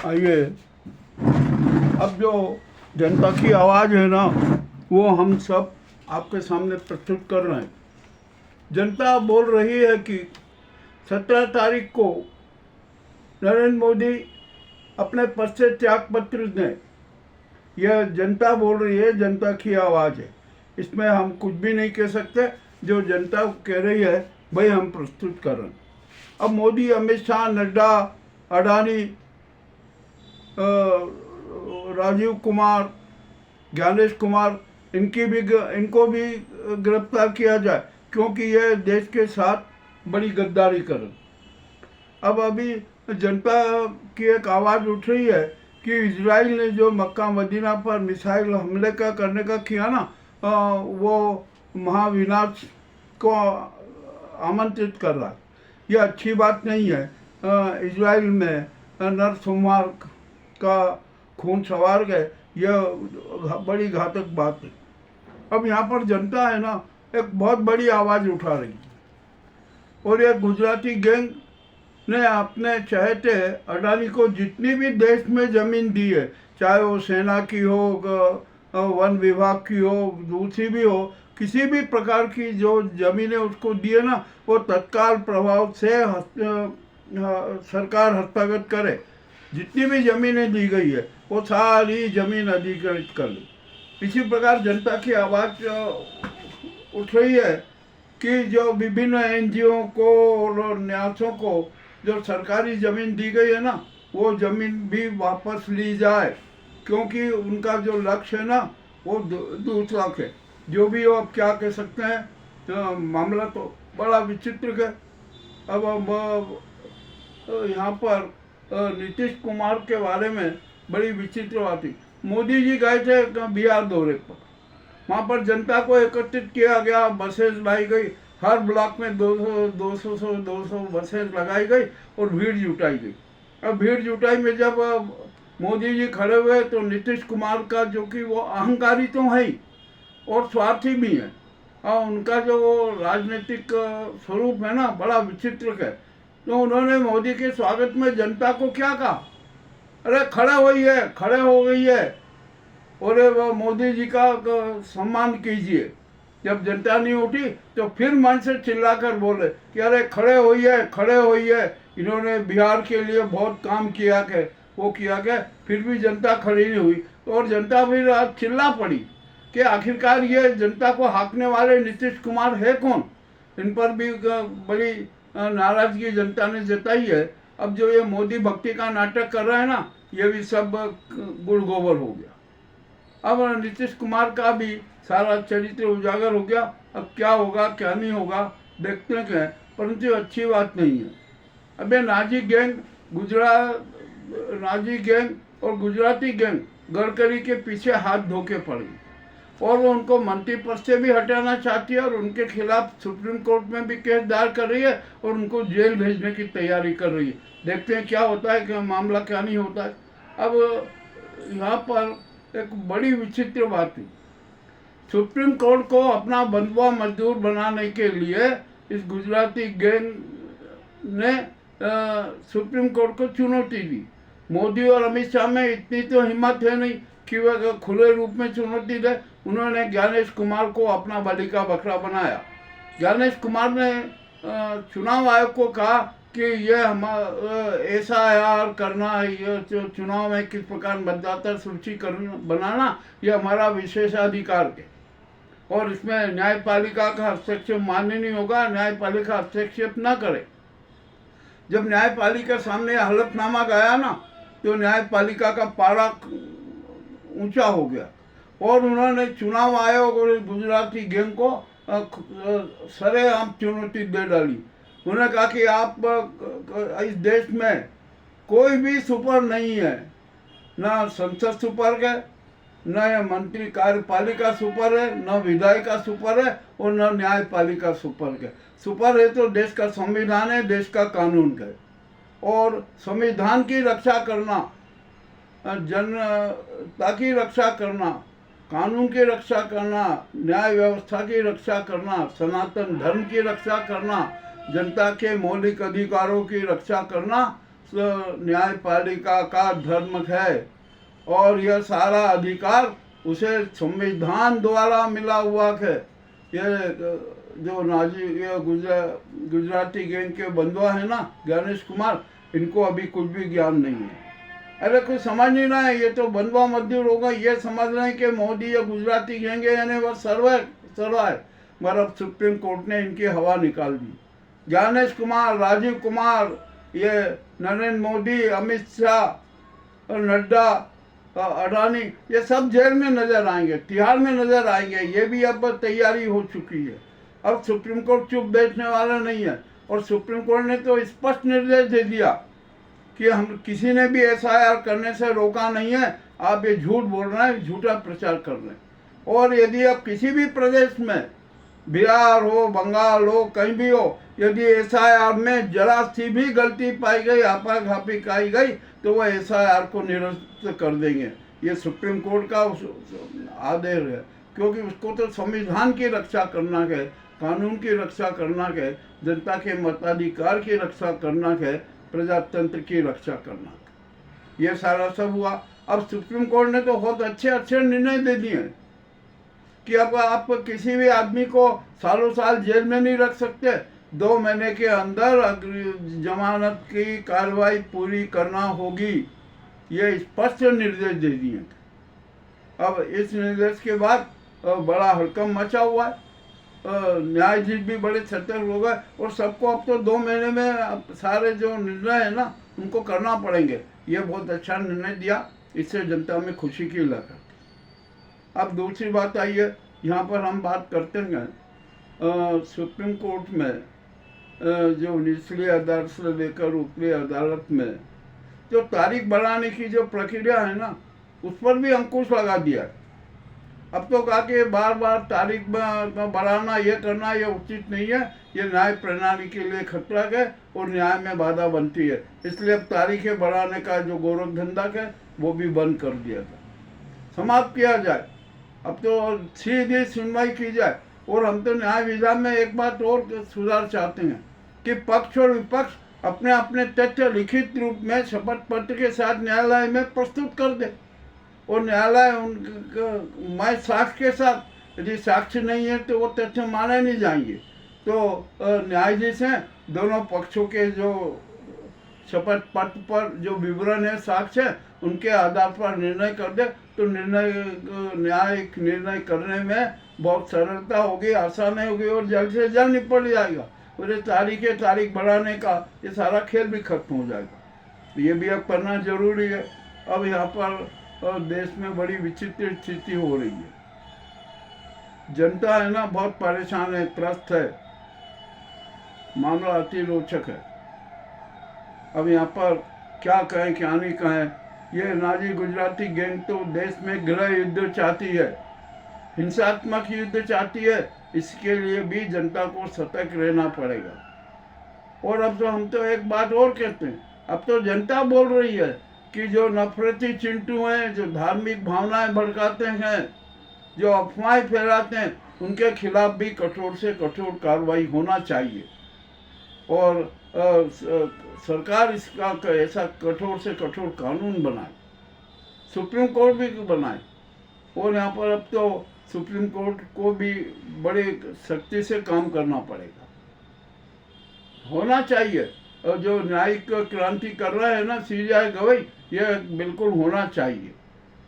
आइए, अब जो जनता की आवाज़ है ना, वो हम सब आपके सामने प्रस्तुत कर रहे हैं। जनता बोल रही है कि 17 तारीख को नरेंद्र मोदी अपने पद से त्याग पत्र दें। यह जनता बोल रही है, जनता की आवाज़ है। इसमें हम कुछ भी नहीं कह सकते। जो जनता कह रही है वही हम प्रस्तुत कर रहे हैं। अब मोदी, अमित शाह, नड्डा, अडानी, राजीव कुमार, ज्ञानेश कुमार, इनको भी गिरफ्तार किया जाए, क्योंकि ये देश के साथ बड़ी गद्दारी कर रहे। अब अभी जनता की एक आवाज़ उठ रही है कि इजराइल ने जो मक्का मदीना पर मिसाइल हमले करने का किया ना, वो महाविनाश को आमंत्रित कर रहा है। यह अच्छी बात नहीं है। इजराइल में नरसंहार का खून सवार गए, यह बड़ी घातक बात है। अब यहाँ पर जनता है ना, एक बहुत बड़ी आवाज़ उठा रही है। और यह गुजराती गैंग ने अपने चहेते अडानी को जितनी भी देश में ज़मीन दी है, चाहे वो सेना की हो, वन विभाग की हो, दूसरी भी हो, किसी भी प्रकार की जो ज़मीनें उसको दी है ना, वो तत्काल प्रभाव से सरकार हस्तगत करे। जितनी भी ज़मीनें दी गई है वो सारी ज़मीन अधिकृत कर ली। इसी प्रकार जनता की आवाज़ उठ रही है कि जो विभिन्न एनजीओ को और न्यासों को जो सरकारी ज़मीन दी गई है ना, वो ज़मीन भी वापस ली जाए, क्योंकि उनका जो लक्ष्य है ना, वो दूसरा है। जो भी हो, अब क्या कह सकते हैं, मामला तो बड़ा विचित्र है। अब यहाँ पर नीतीश कुमार के बारे में बड़ी विचित्र बात थी। मोदी जी गए थे बिहार दौरे पर, वहाँ पर जनता को एकत्रित किया गया, बसेस लाई गई, हर ब्लॉक में 200 बसेस लगाई गई और भीड़ जुटाई गई। अब भीड़ जुटाई में जब मोदी जी खड़े हुए तो नीतीश कुमार का, जो कि वो अहंकारी तो है ही और स्वार्थी भी है, और उनका जो राजनीतिक स्वरूप है ना, बड़ा विचित्र है। तो उन्होंने मोदी के स्वागत में जनता को क्या कहा, अरे खड़े होइए, खड़े हो गई है, और वो मोदी जी का सम्मान कीजिए। जब जनता नहीं उठी तो फिर मन से चिल्लाकर बोले कि अरे खड़े होइए, खड़े होइए। इन्होंने बिहार के लिए बहुत काम किया के वो किया के, फिर भी जनता खड़ी नहीं हुई। और जनता फिर चिल्ला पड़ी कि आखिरकार ये जनता को हाँकने वाले नीतीश कुमार है कौन। इन पर भी बड़ी नाराजगी जनता ने जताई है। अब जो ये मोदी भक्ति का नाटक कर रहा है ना, ये भी सब गुड़ गोबर हो गया। अब नीतीश कुमार का भी सारा चरित्र उजागर हो गया। अब क्या होगा क्या नहीं होगा देखते हैं, परंतु अच्छी बात नहीं है। अब ये नाजी गैंग और गुजराती गैंग गडकरी के पीछे हाथ धो के पड़ी, और वो उनको मंत्री पद से भी हटाना चाहती है, और उनके खिलाफ सुप्रीम कोर्ट में भी केस दायर कर रही है, और उनको जेल भेजने की तैयारी कर रही है। देखते हैं क्या होता है, क्या मामला क्या नहीं होता है। अब यहाँ पर एक बड़ी विचित्र बात है। सुप्रीम कोर्ट को अपना बंधुआ मजदूर बनाने के लिए इस गुजराती गैंग ने सुप्रीम कोर्ट को चुनौती दी। मोदी और अमित शाह में इतनी तो हिम्मत है नहीं कि वह खुले रूप में चुनौती दे। उन्होंने ज्ञानेश कुमार को अपना बलि का बकरा बनाया। ज्ञानेश कुमार ने चुनाव आयोग को कहा कि ये हम SIR करना, ये चुनाव में किस प्रकार मतदाता सूची बनाना, ये हमारा विशेषाधिकार है, और इसमें न्यायपालिका का हस्तक्षेप मान्य नहीं होगा। न्यायपालिका हस्तक्षेप न करे। जब न्यायपालिका सामने हलफनामा गया ना, तो न्यायपालिका का पारा ऊंचा हो गया, और उन्होंने चुनाव आयोग और गुजराती गैंग को सरेआम चुनौती दे डाली। उन्होंने कहा कि आप इस देश में कोई भी सुपर नहीं है, न संसद सुपर है, न मंत्री कार्यपालिका सुपर है, न विधायिका सुपर है, और न न्यायपालिका सुपर है। सुपर है तो देश का संविधान है, देश का कानून है, और संविधान की रक्षा करना, जनता की रक्षा करना, कानून की रक्षा करना, न्याय व्यवस्था की रक्षा करना, सनातन धर्म की रक्षा करना, जनता के मौलिक अधिकारों की रक्षा करना न्यायपालिका का धर्म है। और यह सारा अधिकार उसे संविधान द्वारा मिला हुआ है। ये जो नाजी ये गुजराती गैंग के बंधुआ है ना गणेश कुमार, इनको अभी कुछ भी ज्ञान नहीं है। अरे कुछ समझ नहीं रहा है, ये तो बंधुआ मजदूर होगा, ये समझ रहे हैं कि मोदी या गुजराती गैंग है यानी वह सर्व है, मगर अब सुप्रीम कोर्ट ने इनकी हवा निकाल दी। गणेश कुमार, राजीव कुमार, ये नरेंद्र मोदी, अमित शाह और नड्डा, अडानी, ये सब जेल में नजर आएंगे, तिहाड़ में नजर आएंगे। ये भी अब तैयारी हो चुकी है। अब सुप्रीम कोर्ट चुप बैठने वाला नहीं है। और सुप्रीम कोर्ट ने तो स्पष्ट निर्देश दे दिया कि हम किसी ने भी एफआईआर करने से रोका नहीं है, आप ये झूठ बोल रहे हैं, झूठा प्रचार कर रहे हैं। और यदि आप किसी भी प्रदेश में, बिहार हो, बंगाल हो, कहीं भी हो, यदि एफआईआर में जरा सी भी गलती पाई गई, आपाघापी पाई गई, तो वह एफआईआर को निरस्त कर देंगे। ये सुप्रीम कोर्ट का आदेश है, क्योंकि उसको तो संविधान की रक्षा करना है, कानून की रक्षा करना है, जनता के मताधिकार की रक्षा करना है, प्रजातंत्र की रक्षा करना। ये सारा सब हुआ। अब सुप्रीम कोर्ट ने तो बहुत अच्छे अच्छे निर्णय दे दिए कि अब आप किसी भी आदमी को सालों साल जेल में नहीं रख सकते, 2 महीने के अंदर जमानत की कार्रवाई पूरी करना होगी। ये स्पष्ट निर्देश दे दिए। अब इस निर्देश के बाद बड़ा हड़कंप मचा हुआ है। न्यायाधीश भी बड़े सतर्क हो गए और सबको अब तो 2 महीने में सारे जो निर्णय है ना उनको करना पड़ेंगे। ये बहुत अच्छा निर्णय दिया, इससे जनता में खुशी की लहर। अब दूसरी बात आई है, यहाँ पर हम बात करते हैं सुप्रीम कोर्ट में जो निचली अदालत से लेकर ऊपरी अदालत में जो तारीख बढ़ाने की जो प्रक्रिया है ना, उस पर भी अंकुश लगा दिया है। अब तो कहा कि बार बार तारीख बढ़ाना, ये करना, ये उचित नहीं है, ये न्याय प्रणाली के लिए खतरा है और न्याय में बाधा बनती है। इसलिए अब तारीखें बढ़ाने का जो गोरख धंधा है वो भी बंद कर दिया था, समाप्त किया जाए। अब तो सीधी सुनवाई की जाए। और हम तो न्याय विधान में एक बात और सुधार चाहते हैं कि पक्ष और विपक्ष अपने अपने तथ्य लिखित रूप में शपथ पत्र के साथ न्यायालय में प्रस्तुत कर दे और न्यायालय मैं साक्ष्य के साथ, यदि साक्ष्य नहीं है तो वो तथ्य माने नहीं जाएंगे। तो न्यायाधीश हैं, दोनों पक्षों के जो शपथ पत्र पर जो विवरण है, साक्ष्य है, उनके आधार पर निर्णय कर दे तो न्यायिक निर्णय करने में बहुत सरलता होगी, आसानी होगी और जल्द से जल्द निपट जाएगा। और ये तारीख बढ़ाने का ये सारा खेल भी खत्म हो जाएगा। ये भी अब करना जरूरी है। अब यहाँ पर देश में बड़ी विचित्र स्थिति हो रही है। जनता है ना बहुत परेशान है, त्रस्त है, मामला अति रोचक है। अब यहाँ पर क्या कहें क्या नहीं कहें। ये नाजी गुजराती गैंग तो देश में गृह युद्ध चाहती है, हिंसात्मक युद्ध चाहती है। इसके लिए भी जनता को सतर्क रहना पड़ेगा। और अब तो हम तो एक बात और कहते हैं, अब तो जनता बोल रही है कि जो नफरती चिंटू हैं, जो धार्मिक भावनाएं भड़काते हैं, जो अफवाहें फैलाते हैं, उनके खिलाफ भी कठोर से कठोर कार्रवाई होना चाहिए। और सरकार इसका ऐसा कठोर से कठोर कानून बनाए, सुप्रीम कोर्ट भी बनाए। और यहाँ पर अब तो सुप्रीम कोर्ट को भी बड़े सख्ती से काम करना पड़ेगा, होना चाहिए। और जो न्यायिक क्रांति कर रहा है ना सीबीआई गवई, ये बिल्कुल होना चाहिए।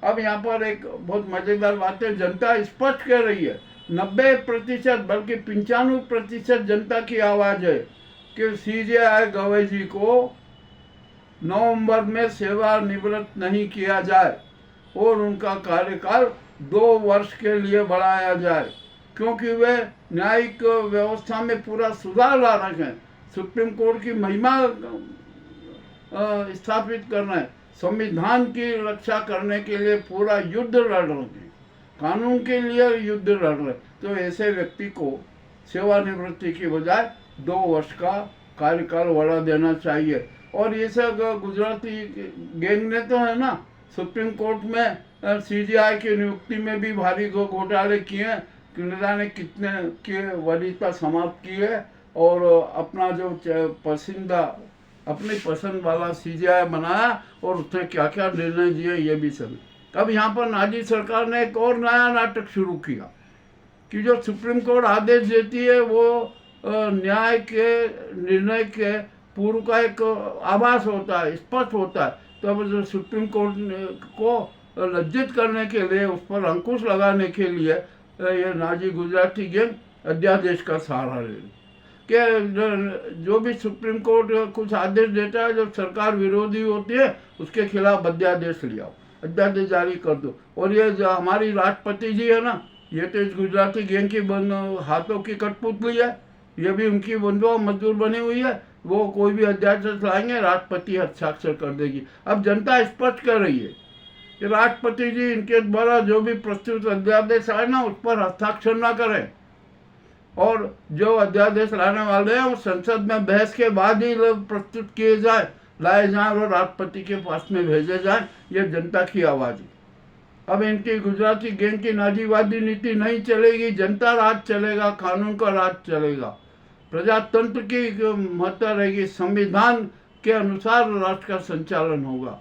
अब यहाँ पर एक बहुत मज़ेदार बात है, जनता स्पष्ट कह रही है, 90% बल्कि 95% जनता की आवाज़ है कि सीबीआई गवई जी को नवंबर में सेवानिवृत्त नहीं किया जाए और उनका कार्यकाल 2 वर्ष के लिए बढ़ाया जाए, क्योंकि वे न्यायिक व्यवस्था में पूरा सुधार ला रहे हैं, सुप्रीम कोर्ट की महिमा स्थापित करना है, संविधान की रक्षा करने के लिए पूरा युद्ध लड़ रहे हैं, कानून के लिए युद्ध लड़ रहे। तो ऐसे व्यक्ति को सेवानिवृत्ति की बजाय 2 वर्ष का कार्यकाल बढ़ा देना चाहिए। और ये सब गुजराती गैंग ने तो है ना सुप्रीम कोर्ट में सीजीआई की नियुक्ति में भी भारी घोटाले किए हैं। कनाडा ने कितने के वरीयता समाप्त की है और अपना जो पसंदीदा अपनी पसंद वाला सीजीआई बनाया और उसने क्या क्या निर्णय दिए ये भी सभी। अब यहाँ पर नाजी सरकार ने एक और नया नाटक शुरू किया कि जो सुप्रीम कोर्ट आदेश देती है वो न्याय के निर्णय के पूर्व का एक आभास होता है, स्पष्ट होता है। तो अब जो सुप्रीम कोर्ट को लज्जित करने के लिए, उस पर अंकुश लगाने के लिए ये नाजी गुजराती गैंग अध्यादेश का सहारा ले रही कि जो भी सुप्रीम कोर्ट कुछ आदेश देता है जो सरकार विरोधी होती है उसके खिलाफ अध्यादेश ले आओ, अध्यादेश जारी कर दो। और ये जो हमारी राष्ट्रपति जी है ना, ये तो इस गुजराती गैंग की हाथों की कठपुतली है, ये भी उनकी बंधुआ मजदूर बनी हुई है। वो कोई भी अध्यादेश लाएंगे, राष्ट्रपति हस्ताक्षर कर देगी। अब जनता स्पष्ट कर रही है कि राष्ट्रपति जी इनके द्वारा जो भी प्रस्तुत अध्यादेश आए ना उस पर हस्ताक्षर ना करें, और जो अध्यादेश लाने वाले हैं वो संसद में बहस के बाद ही प्रस्तुत किए जाए, लाए जाएं और राष्ट्रपति के पास में भेजे जाएं। ये जनता की आवाज़ है। अब इनकी गुजराती गैंग की नाजीवादी नीति नहीं चलेगी, जनता राज चलेगा, कानून का राज चलेगा, प्रजातंत्र की महत्ता रहेगी, संविधान के अनुसार राष्ट्र का संचालन होगा।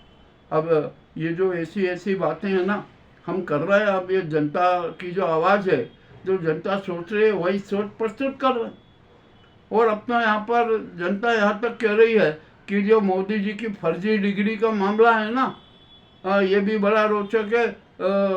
अब ये जो ऐसी बातें हैं ना हम कर रहे हैं, अब ये जनता की जो आवाज़ है, जो जनता सोच रही है वही सोच प्रस्तुत कर रहे हैं। और अपना यहाँ पर जनता यहाँ तक कह रही है कि जो मोदी जी की फर्जी डिग्री का मामला है ना, ये भी बड़ा रोचक है।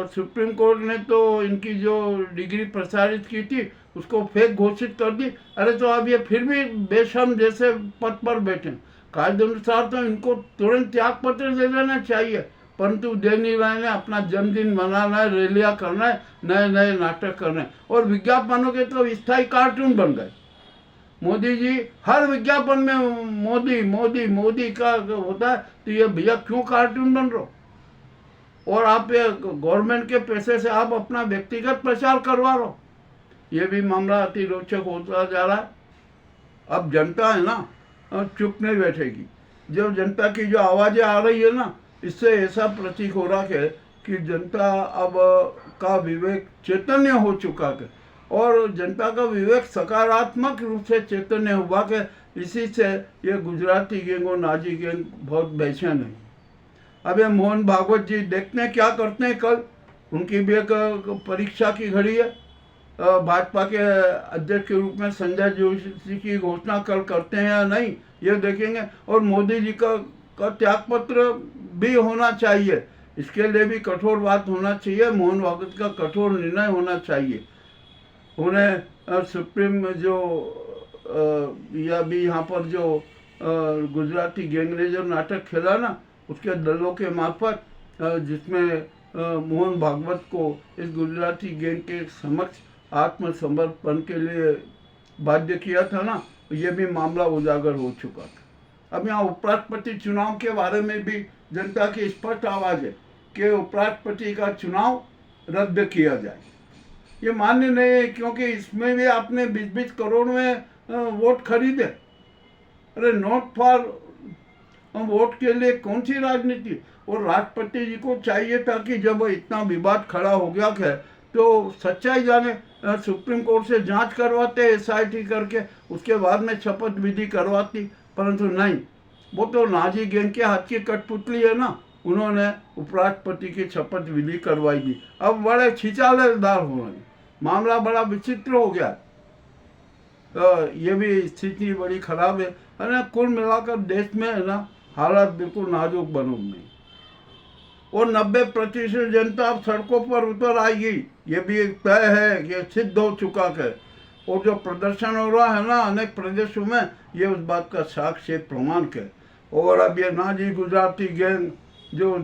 सुप्रीम कोर्ट ने तो इनकी जो डिग्री प्रसारित की थी उसको फेक घोषित कर दी। अरे तो अब ये फिर भी बेशर्म जैसे पद पर बैठे, कायदे अनुसार तो इनको तुरंत त्याग पत्र दे देना चाहिए, परंतु दे नहीं रहे हैं। अपना जन्मदिन मनाना है, रैलियाँ करना है, नए नए नाटक करना है, और विज्ञापनों के तो स्थायी कार्टून बन गए। मोदी जी हर विज्ञापन में मोदी मोदी मोदी का होता है, तो ये भैया क्यों कार्टून बन रहे हो? और आप ये गवर्नमेंट के पैसे से आप अपना व्यक्तिगत प्रचार करवा रहे हो। ये भी मामला अति रोचक होता जा रहा है। अब जनता है ना चुप नहीं बैठेगी। जब जनता की जो आवाज़ें आ रही है ना, इससे ऐसा प्रतीक हो रहा है कि जनता अब का विवेक चैतन्य हो चुका है, और जनता का विवेक सकारात्मक रूप से चैतन्य हुआ कि इसी से ये गुजराती गैंग और नाजी गैंग बहुत बेचैन है। अब ये मोहन भागवत जी देखते हैं क्या करते हैं। कल उनकी भी एक परीक्षा की घड़ी है। भाजपा के अध्यक्ष के रूप में संजय जोशी की घोषणा कल करते हैं या नहीं, ये देखेंगे। और मोदी जी का त्यागपत्र भी होना चाहिए, इसके लिए भी कठोर बात होना चाहिए। मोहन भागवत का कठोर निर्णय होना चाहिए। उन्हें सुप्रीम जो या भी यहाँ पर जो गुजराती गैंग ने जो नाटक खेला ना, उसके दलों के मार्फत जिसमें मोहन भागवत को इस गुजराती गैंग के समक्ष आत्मसमर्पण के लिए बाध्य किया था ना, ये भी मामला उजागर हो चुका था। अब यहाँ उपराष्ट्रपति चुनाव के बारे में भी जनता की स्पष्ट आवाज़ है कि उपराष्ट्रपति का चुनाव रद्द किया जाए। ये मान्य नहीं है, क्योंकि इसमें भी आपने 20-20 करोड़ में वोट खरीदे। अरे नॉट फॉर वोट के लिए कौन सी राजनीति? और राष्ट्रपति जी को चाहिए था कि जब इतना विवाद खड़ा हो गया है तो सच्चाई जाने, सुप्रीम कोर्ट से जांच करवाते एसआईटी करके, उसके बाद में शपथ विधि करवाती, परंतु नहीं, वो तो नाजी गैंग के हाथ की कठपुतली है ना, उन्होंने उपराष्ट्रपति की शपथ विधि करवाई दी। अब बड़े छिचालेदार हो रहे हैं, मामला बड़ा विचित्र हो गया। ये भी स्थिति बड़ी खराब है। ना कुल मिलाकर देश में है ना हालात बिल्कुल नाजुक बनो नहीं, और 90% जनता अब सड़कों पर उतर आएगी, ये भी एक तय है, ये सिद्ध हो चुका है। और जो प्रदर्शन हो रहा है ना अनेक प्रदेशों में, ये उस बात का साक्ष्य प्रमाण है। और अब ये नाजी गुजराती गैंग जो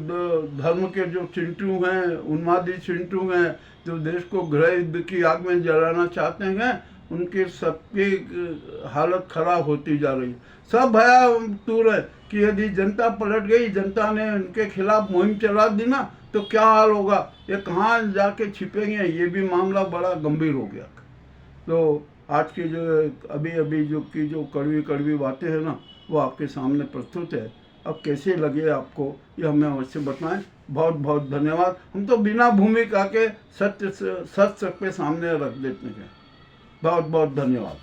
धर्म के जो चिंटू हैं, उन्मादी चिंटू हैं, जो देश को गृह युद्ध की आग में जलाना चाहते हैं, उनकी सबकी हालत खराब होती जा रही है। सब भयातुर है कि यदि जनता पलट गई, जनता ने उनके खिलाफ मुहिम चला दी ना, तो क्या हाल होगा, ये कहाँ जाके छिपेंगे, ये भी मामला बड़ा गंभीर हो गया। तो आज की जो अभी जो कड़वी कड़वी बातें हैं ना, वो आपके सामने प्रस्तुत है। अब कैसे लगे आपको ये हमें अवश्य बताएं। बहुत बहुत धन्यवाद। हम तो बिना भूमिका के सत्य पे सामने रख देते हैं। बहुत बहुत धन्यवाद।